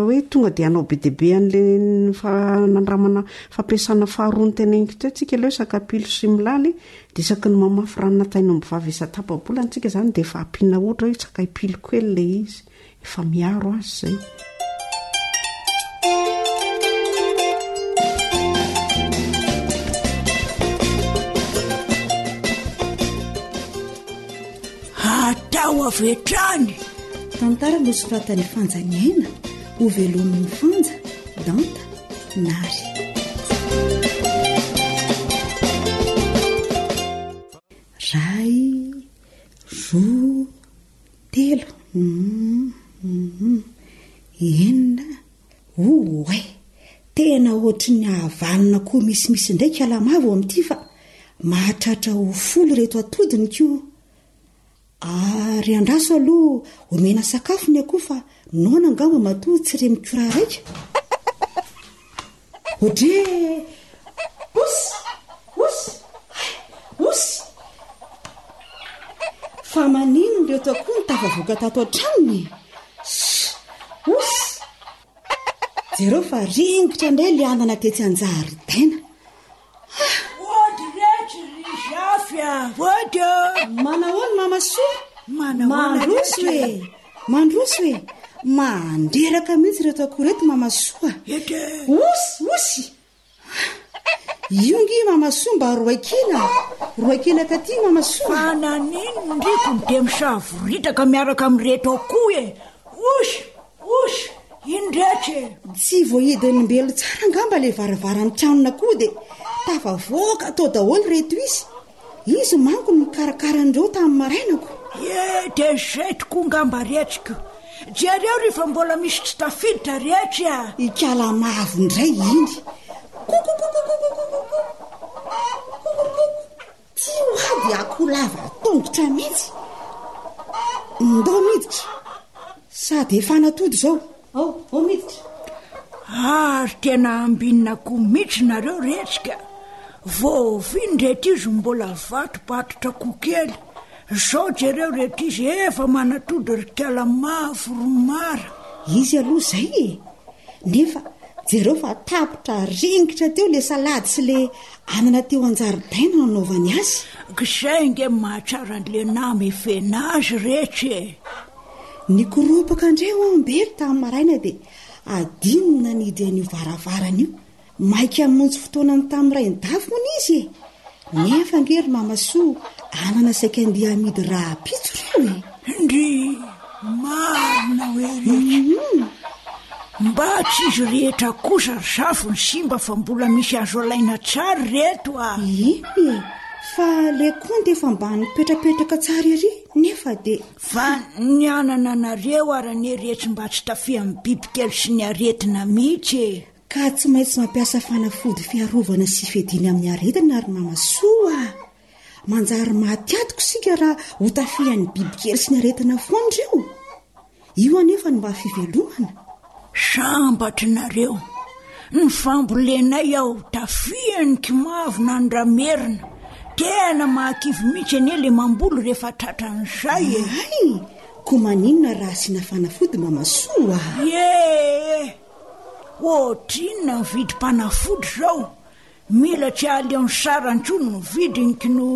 hoe tonga dia anao be dia be an'ilay fanandramana fampiasana faharoa ny teneniko teo tsika ileo sakaipilo sy milaly dia isaky ny mamafy ranona tainomby vavy isa-tapa-bolana tsika zany dia efa ampiana ohatra hoe sakaipilo kely ilay izy efa miaro azy izay. Atao avy hatrany tantara nosoratany fanjaniaina ho velomin'ny fanja danta nary. roa, telo, enina, oe tena ohatry ny ahavanina koa misimisy ndraiky alamavo amin'ity fa mahatratra ho folo reto atodiny ko ary andraso aloha omena sakafo ny akoho fa nona angamba matoa tsy remikora raika odre osy fa manino reto akoho ny tavavoaka tato an-tranony osy jereo fa ringitra indray le anana tetsy anjary daina ody rehetra ry zafya ody manahoany mamasoa mandroso hoe mandreraka mihitsy reto akoho reto mamasoa osy iongy mamasoa mba roakina ka ty mamasoa fa nanino ndriko de misavoritaka miaraka amin'reto akoho e osy indretra tsy voahidin'nymbelo tsara angamba le varavarany tranona koa de tafavoaka atao daholo reto izy manko ny mikarakaraandreo tamin'ny marainako de zay tokoa ngamba rehetriko jereo rehefa mbola misy tsy tafiditra rehetra ikalamavo indray iny ty oady akoho lava tongotra mihitsy ndo miditra sady efanatody zao ao miditra ary tena ambinina koa mihitsy nareo rehetrika vovinydreto izy mbola vatopatotra koa kely zao jereo rehetra izy efa manatody rikala mavo romara izy aloha zay nefa jereo fa tapotra ringitra teo le salady sy le anana teo anjaridaina nanaovany azy gizay nge mahatsara n'le nama efenazy rehetra ny koropaka andreo ambelo tamin'ny maraina de adinina nidy an'io varavarana io maika monjy fotoanany tamin'ny ray nydafony izy nefa ngery mamasoa anana saika andeha amidy raha pitso reo ndry marina hoe rehetra mba tsy izy rehetra kosa zafo ny simba fa mbola misy azo alaina tsara reto fa le konde efa mba nipetrapetraka tsara ery nefa de fa ny anana nareo arane rehetra mba tsy tafi amin'ny bibikely sy ny aretina mihitsy ka tsy maintsy mampiasa fanafody fiarovana sy fediny amin'ny aretina ary mamasoa manjary mahatiatiko sika raha ho tafihan'ny bibikely sy ny aretina foandreo io anefa ny mba fivelomana sambatra nareo ny fambolenay aho tafiany kimavona ny ramerina tena mahakivy mihitsy ane le mambolo rehefa tratran'izay ko maninona raha sina fanafody mamasoa ohatrinona mividy mpanafody zao mila tsy aleony sarantsono no vidinky no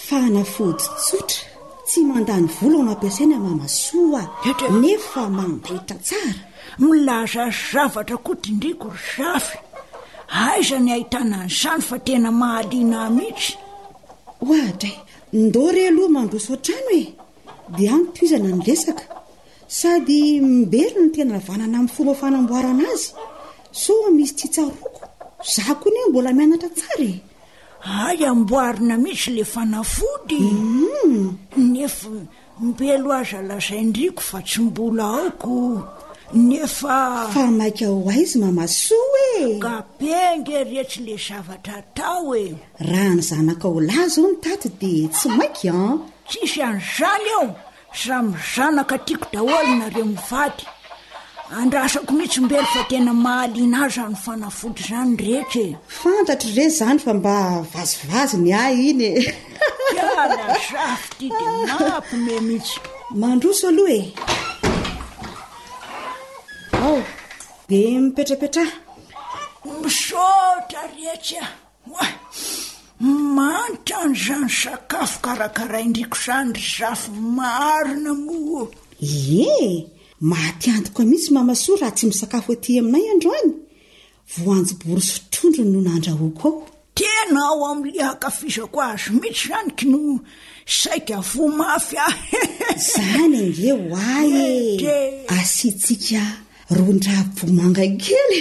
fanafody tsotra tsy mandany vola mampiasaina mamasoa nefa mandaitra tsara milaza zavatra koa tindriko ry zafy aiza ny ahitana an'izany fa tena mahaliana mihitsy ohatray ndory aloha mandroso an-trano dia amitoizana ny lesaka sady mibelona ny tena vanana amin'ny fomba fanamboarana azy so misy tsy tsaroko za koa ny mbola mianatra tsara ay amboarina mihitsy le fanafody nefa mbelo aza lazaindriko fa tsy mbola aoko nefa fa maika ho aizy mamasoa kapenge rehetra le zavatra atao raha ny zanaka ho laza ao ny taty de tsy maiky tsisy an'izany eo samy zanaka tiako daholo nareo mivady andrasako mihitsy mbelo fa tena mahaliana azy ny fanafody zany rehetra fantatry re zany fa mba vazivazy ny ay iny ala zafy ty de mampime mihitsy mandroso aloha de mipetrapetra misaotra rehetra manitra n'izany sakafo karakaraindriko zany ry zafy marina moa mahatiantoko mihitsy mamasoa raha tsy misakafo aty aminay androany voanjobory sy trondro no nandrahoako ao tena ao amin'le hakafizako azy mihitsy zanyky no saika vo mafy zany ange ho ay asitsika ron-dravomanga kely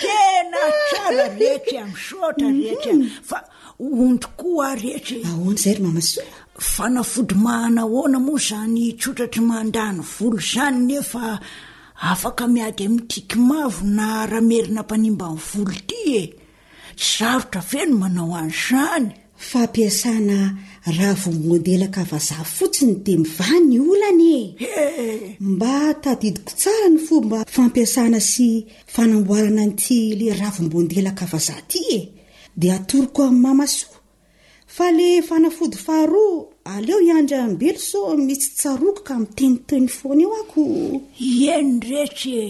tena tena tsara rehetra misaotra rehetra fa ondrokoa rehetra ahoana zay ry mamasoa fanafody mahana hoana moa zany tsotratry mandany volo zany nefa afaka miady amin'nytiky mavo na ramerina mpanimba ny volo ty sarotra feno manao an'izany fampiasana ravim-boandelaka vazaha fotsiny dia mivany olany mba tadidiko tsara ny fomba fampiasana sy fanamboarana an'ity le ravim-boandelaka vazaha ty dia atoroko amin'ny mamasoa fa le fanafody faharoa aleo iandra ambelo so misy tsaroako ka miteniteny foana eo ako eny rehetra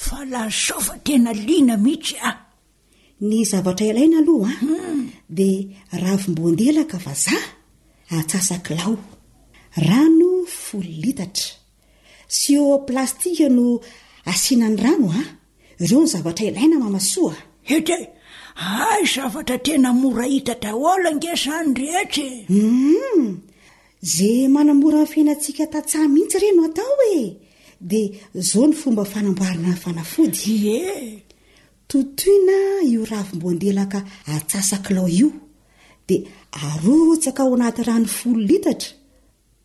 fa lazao fa tena liana mihitsy ny zavatra ilaina aloha dia ravim-boandelaka vazaha atsasakilao rano 10 litatra sy eo plastika no asianany rano ireo ny zavatra ilaina mamasoa ety ay zavatra tena mora hita daholo ange zany rehetra zay manamora ny fiainantsika tatsaha mihitsy reno atao dia zao ny fomba fanamboarana fanafody totoina io ravim-boandelaka atsasakilao io dia arotsaka ao anaty rano 10 litatra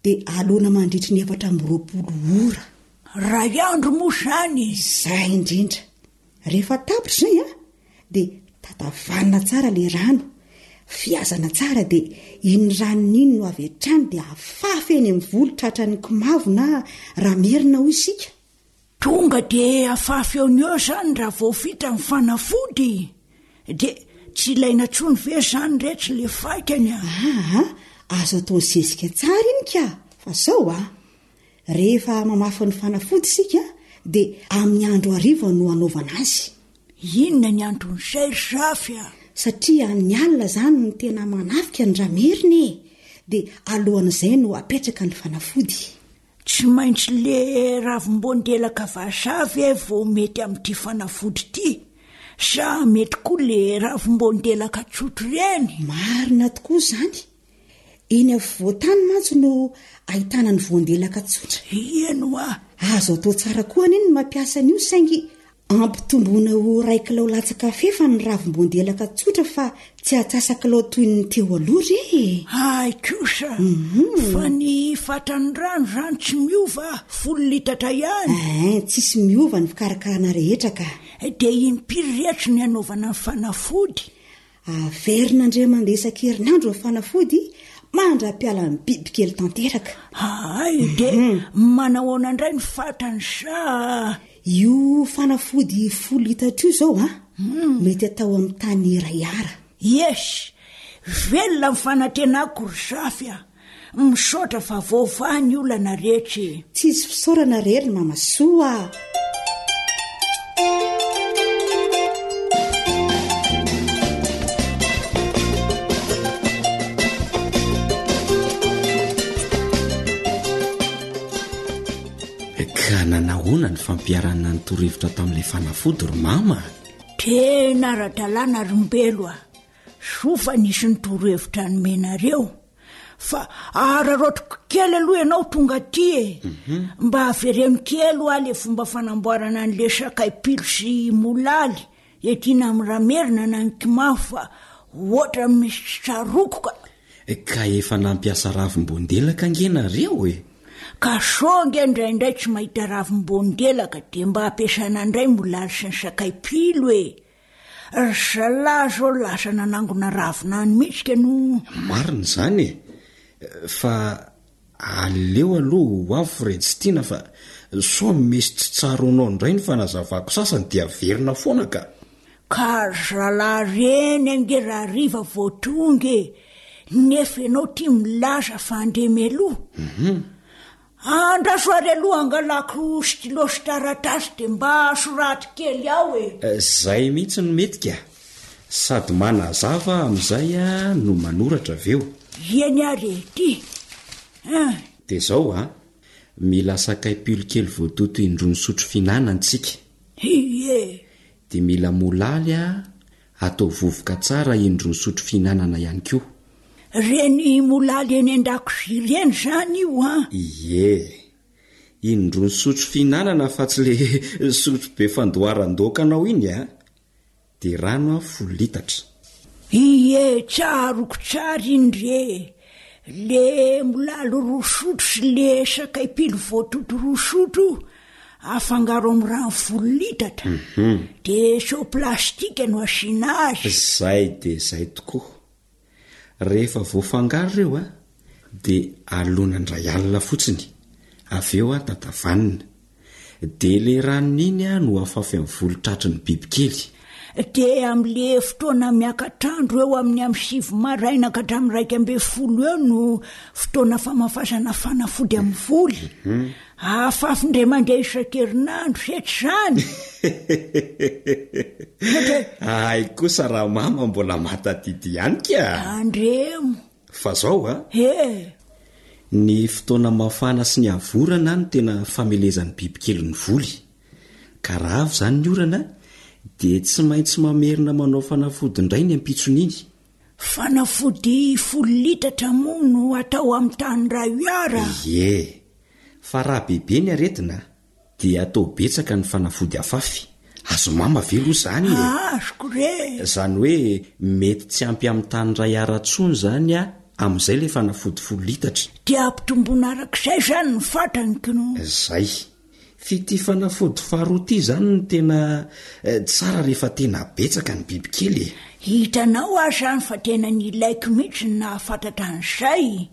dia alona mandritry ny 420 ora ray andro moa zany zay indrindra rehefa tapitra zay dia tatavanina tsara le rano fiazana tsara dia iny ranon'iny no avy hatrany dia afafy eny amin'ny volo tratrany kimavo na ramerina ho isika tonga dia afafy eo ny eo zany raha vao vita ny fanafody dia tsy ilaina tsony ve zany rehetra le faikany azo atao zezika tsara iny ka fa zao rehefa mamafy ny fanafody isika dia amin'ny andro hariva no anaovana azy inona ny andron'izay ry zafy satria ny alina zany no tena manafika ny rameriny dia alohan'izay no apetraka ny fanafody tsy maintsy le ravim-boandelaka vazavy vao mety amin'ity fanafody ity sa mety koa le ravim-boandelaka tsotro reny marina tokoa zany eny afovoantany mantsy no ahitana ny voandelaka tsotra eno azo atao tsara koa aniny ny mampiasa an'io saingy ampitomboana ho 1 kilao latsaka fefa ny ravim-boandelaka tsotra fa tsy atsasakilao toy ny teo alory ay kosa fa ny fatany rano zany tsy miova 10 litatra ihany tsisy miova ny fikarakarana rehetra ka dia impiry rehetra ny anaovana ny fanafody averina ndre mandesaka herinandro ny fanafody mandra-piala ny bibikely tanteraka ay dia manahoana indray ny fatany sa io fanafody 10 litatra io zao mety atao amin'ny tany iray ara velona mifanantenako ry zafy misaotra fa vaovany olana rehetra tsy izy fisaorana rery ny mamasoa ka nanahoana ny fampiarana ny torohevitra tamin'ilay fanafody ry mama tena ara-dalàna rombelo sofa nisy ny torohevitra nomenareo fa ararotroko kely aloha ianao tonga ty mba havereno kely le fomba fanamboarana n'le sakaipilo sy molaly etiana amin'ny ramerina na ny kimafo fa ohatra misy saroko ka efa nampiasa ravim-boandelaka angenareo ka songe indraindray tsy mahita ravim-boandelaka dia mba hampiasana indray molaly sy ny sakaipilo zalahy zao lasa nanangona ravina ny mihitsika no marina zany fa aleo aloha ho avy fred sy tiana fa so misy tsy tsaronao indray ny fanazavako sasany dia verina foana ka zalahy reny ange raha riva voatonge nefa ianao tia milaza fa andremeloha andrasoary aloha angalako stylo sy taratasy dia mba soraty kely ao zay mihitsy no metika sady manazava amin'izay no manoratra aveo eny ary ety dia zao mila sakaipilo kely voatoto indrony sotro finanantsika dia mila molaly atao vovoka tsara indrony sotro finanana ihany koa reny molaly eny an-dakozia reny zany io indrony sotro finanana fa tsy le sotro be fandoaran-dokanao iny dia rano a 10 litatra. Ie tsaroko tsara indre le molalo rosotro sy le sakaipily voatoto rosotro afangaro amin'ny rano 10 litatra dia so plastika no asiana azy. Zay dia zay tokoa. Rehefa voafangaro ireo dia alonandray alina fotsiny, avy eo tatavanina, dia le ranon'iny no afafy amin'ny volotratry ny bibikely. Dia amin'le fotoana miakatrandro eo amin'ny 7 maraina ka hatramin'ny 12 eo no fotoana famafasana fanafody amin'ny voly. Afafy indray mandeha isan-kerinandro setra izany. Ay kosa raha mama mbola matadidy ihany ka. Andremo. Fa zao ny fotoana mafana sy ny havorana no tena famelezan'ny bibikely ny voly. Ka raha avy izany ny orana dia tsy maintsy mamerina manao fanafody indray ny ampitson'iny. Fanafody 10 litatra moa no atao amin'ny tany rayara. Ie, fa raha bebe ny aretina dia atao betsaka ny fanafody afafy. Azo mama velo izany. Azoko re. Izany hoe mety tsy ampy amin'ny tany rayara intsony izany amin'izay le fanafody 10 litatra. Dia ampitomboana arak'izay izany ny fatanyko no. Zay. Fity fanafody faharoa ity izany no tena tsara rehefa tena betsaka ny bibikely. Hitanao azy izany fa tena ny ilaiko mihitsy na fantatra an'izay.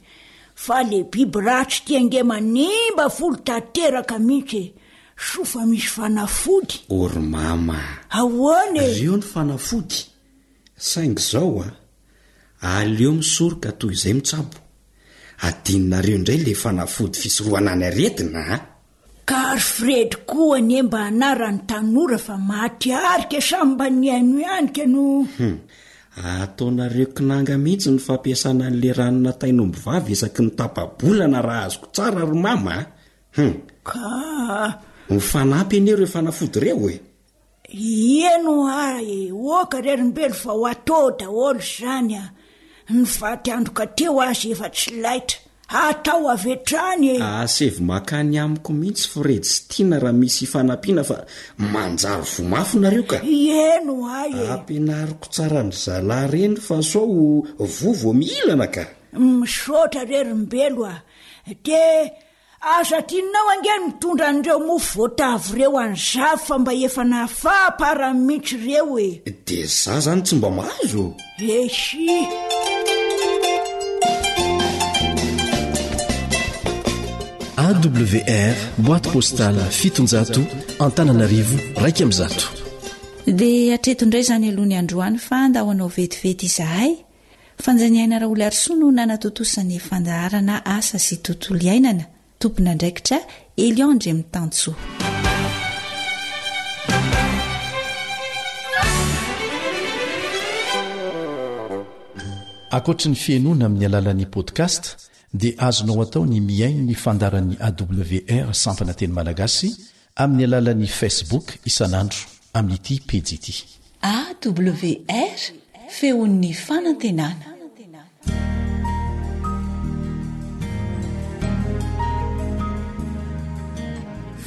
Fa le biby ratsy tiange manimba folo tanteraka mihitsy. Sofa misy fanafody. Ory mama. Ahoana? Ireo ny fanafody. Saingy izao aleo misoroka toy izay mitsabo. Adinonareo indray le fanafody fisorohana ny aretina. Ka ary Fred koa ny mba anarany tanora fa maty arika samba ny aino ihanika no. Ataonareo kinanga mihitsy ny fampiasana an'le ranona tainom-bivavy isaky ny tapa-bolana raha azoko tsara ry mama. Ka mifanampy anie ireo fanafody ireo Ieno oka rerim-belo fa ho atao daholo izany ny faty androka teo azy efa tsy laitra. Atao avetrany. Asevy makany amiko mihitsy Fred sy tiana raha misy fanampiana fa manjary vomafy nareo ka. Ieno ampianariko tsara ny zalahy reny fa sao vovo miilana ka. Misaotra rerim-belo dia aza tianao angeny mitondra an'ireo mofo voatavo ireo an'izavy fa mba efa nafapara mihitsy ireo dia za zany tsy mba mahazo. Esy. AWR boîte postale 700 Antananarivo 100. Dia atreto indray izany aloha ny androany fa andahoanao vetivety izahay fanjaniaina raha olo arsoa no nanatotosany fandaharana asa sy tontolo iainana tompona andraikitra Eliandre Mitantsoa. Ankoatra ny fienoana amin'ny alalan'ny podcast dia azonao atao ny miaino ny fandaran'ny AWR sampana teny malagasy amin'ny alalan'ny Facebook isanandro amin'ity pejy ity. AWR feon'ny fanantenana.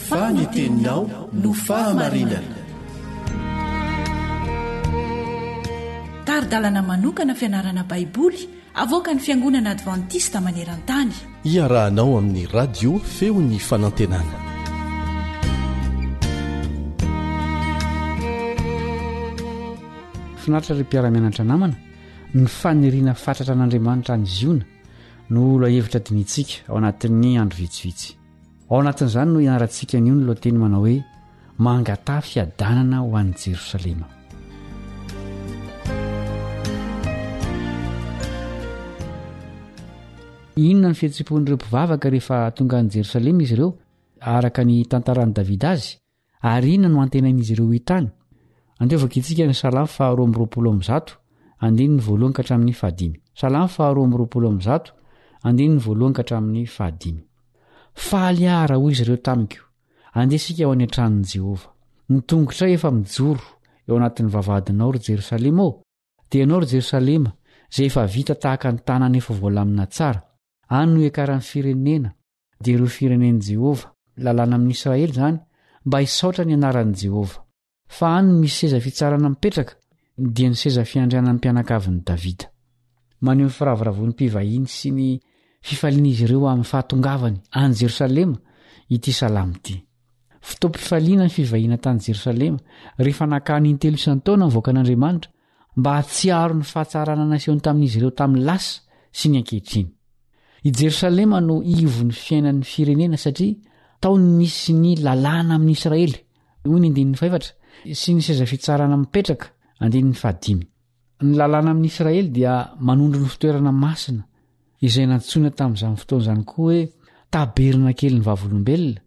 Faniteninao no fahamarinana. Taridalana manokana fianarana baiboly avoaka ny fiangonana advantista maneran-tany. Iarahanao amin'ny radio feon'ny fanantenana. Finaritra ry mpiara-mianatra namana ny faniriana fatratra an'Andriamanitra ny ziona no olo hevitra dinitsika ao anatin'ny andro vitsivitsy. Ao anatin'izany no ianarantsika an'io ny lohateny manao hoe mangatà fiadanana ho an'i Jerosalema. Inona ny fihetsi-pon'ireo mpivavaka rehefa tonga an'i Jerosalema izy ireo araka ny tantaran'i Davida azy ary inona no antenain'izy ireo hitany? Andeovaka itsika ny Salamo 2:20 andiny ny 1-5. Salamo 2:20 andiny ny 1-5. Faly ara hoy izy ireo tamiko, andesika ao any an-tranon'i Jehova. Ny tongotra efa mijoro eo anatin'ny vavahadinao ry Jerosalema ô. Dia ianao ry Jerosalema izay efa vita tahaka ny tanana efa voalamina tsara, any no ekaran'ny firenena dia ireo firenen'i Jehova, lalàna amin'ny Israely izany, mba hisaotra ny anaran'i Jehova. Fa any no misy seza fitsarana mipetraka, dia ny seza fiandrianany mpianakavin'ny davida maneho ny firavoravon'ny mpivahiny sy ny fifalian'izy ireo amin'ny fahatongavany any jerosalema ity salamy ity. Fotoam-pifaliana ny fivahina tany Jerosalema rehefa nakany intelo isan-taona mivoaka an'Andriamanitra mba hatsiaro ny fahatsarana nasehony tamin'izy ireo tamin'ny lasa sy ny ankehitriny. I Jerosalema no ivon'ny fiainan'ny firenena satria taony nisy ny lalàna amin'ny Israely sy ny seza fitsarana mipetraka andininy 5. Ny lalàna amin'ny Israely dia manondro ny fitoerana masina izay nantsoina tamin'izany fotoan'izany koa hoe taberna kely ny vavolombelona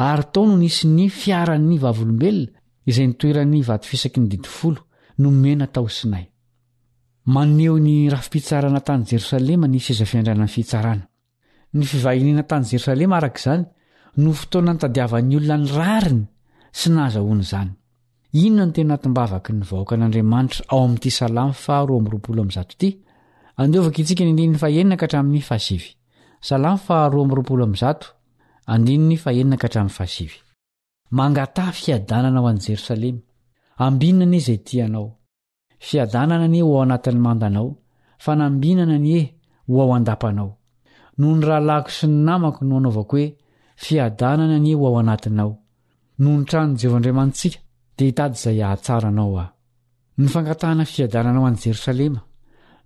ary tao no nisy ny fiaran'ny vavolombelona izay nitoeran'ny vato fisaky ny 10 no mena tao Sinay. Maneho ny rafi-pitsarana tany Jerosalema ny seza fiandrianan'ny fitsarana. Ny fivahiniana tany Jerosalema arak'izany no fotoana nitadiavan'ny olona ny rariny sy nahazahoany izany. Inona no tena atimbavaky ny vahoaka an'Andriamanitra ao amin'ity salamy 2:20 ity? Andeovaka itsika ny 9-7. Salamy 2:20 Mangatà fiadanana ho an'i Jerosalema. Ambinana ne izay tianao. Fiadanana ne ho ao anatin'ny mandanao, fanambinana ne ho ao andapanao. Noho ny rahalako sy ny namako no anaovako hoe fiadanana ne ho ao anatinao. Noho ny trano Jehovahandriamantsika dia hitady izay ahatsaranao aho. Ny fangatahana fiadanana ho an'i Jerosalema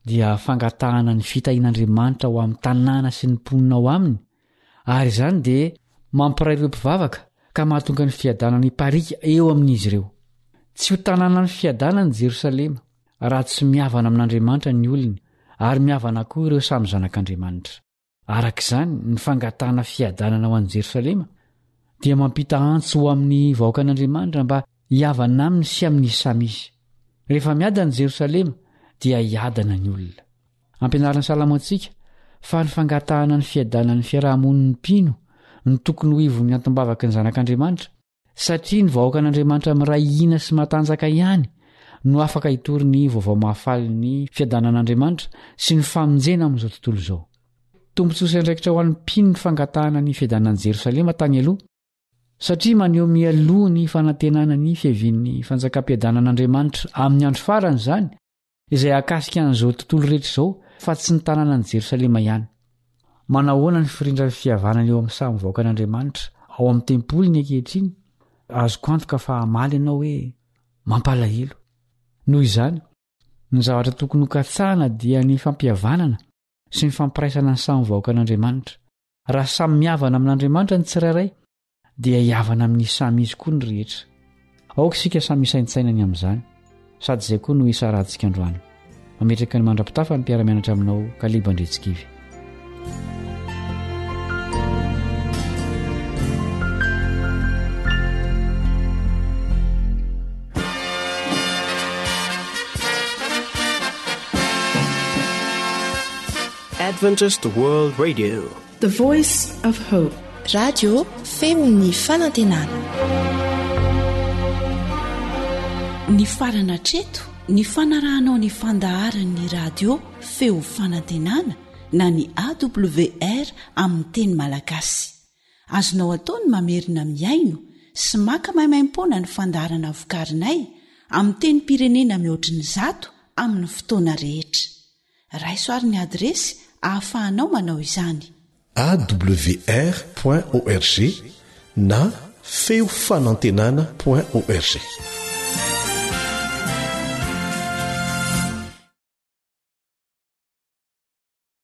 dia fangatahana ny fitahian'Andriamanitra ho amin'ny tanàna sy ny mponina ao aminy, ary izany dia mampiray ireo mpivavaka ka mahatonga ny fiadanany parika eo amin'izy ireo. Tsy ho tanàna ny fiadanany Jerosalema raha tsy miavana amin'Andriamanitra ny olony ary miavana koa ireo samy zanak'Andriamanitra. Arak'izany ny fangatahana fiadanana ho an'i Jerosalema dia mampita antso ho amin'ny vahoaka an'Andriamanitra mba hiavana aminy sy amin'izy samy izy. Rehefa miadana Jerosalema dia hiadana ny olona. Ampianaran'ny salamontsika fa ny fangatahana ny fiadanan'ny fiarahamoniny mpino ny tokony ho ivon'ny antombavaky ny zanak'Andriamanitra, satria ny vahoaka an'Andriamanitra miray hina sy matanjaka ihany no afaka hitory ny vaovao mahafaly ny fiadanan'Andriamanitra sy ny famonjena amin'izao tontolo izao. Tombontsoa andraikitra ho an'ny mpino ny fangatahana ny fiadanan'i Jerosalema tany aloha, satria maneho mialoha ny fanantenana ny fiavian'ny fanjakam-piadanan'Andriamanitra amin'ny andro farany izany, izay akasika an'izao tontolo rehetra izao fa tsy ny tanànan'i Jerosalema ihany. Manahoana ny firindran'ny fihavanana eo amin'ny samy vahoaka an'Andriamanitra ao amin'ny tempoly ny ankehitriny? Azoko antoka fa hamaly ianao hoe mampalahelo. Noho izany, ny zavatra tokony ho katsahana dia ny fampihavanana sy ny fampiraisana ny samy vahoaka an'Andriamanitra. Raha samy miavana amin'Andriamanitra ny tsirairay, dia hiavana amin'ny samy izy koa ny rehetra. Aoka isika samy isaintsainany amin'izany, sady izay koa no isarantsika androany. Mametraka ny mandrapitafa ny mpiara-mianatra aminao Kalibo Andretsikivy. Adventist World Radio, The Voice of Hope. Radio Femini Fanantenana. Ny farana treto, ny fanarahanao ny fandaharan'ny radio Feo Fanantenana na ny AWR amin'ny teny malagasy. Azonao ataony mamerina miaino sy maka maimaim-pona ny fandaharana vokarinay amin'ny teny pirenena mihoatriny 100 amin'ny fotoana rehetra. Raisoaryn'ny adresy ahafahanao manao izany: awr.org na feofanantenana.org.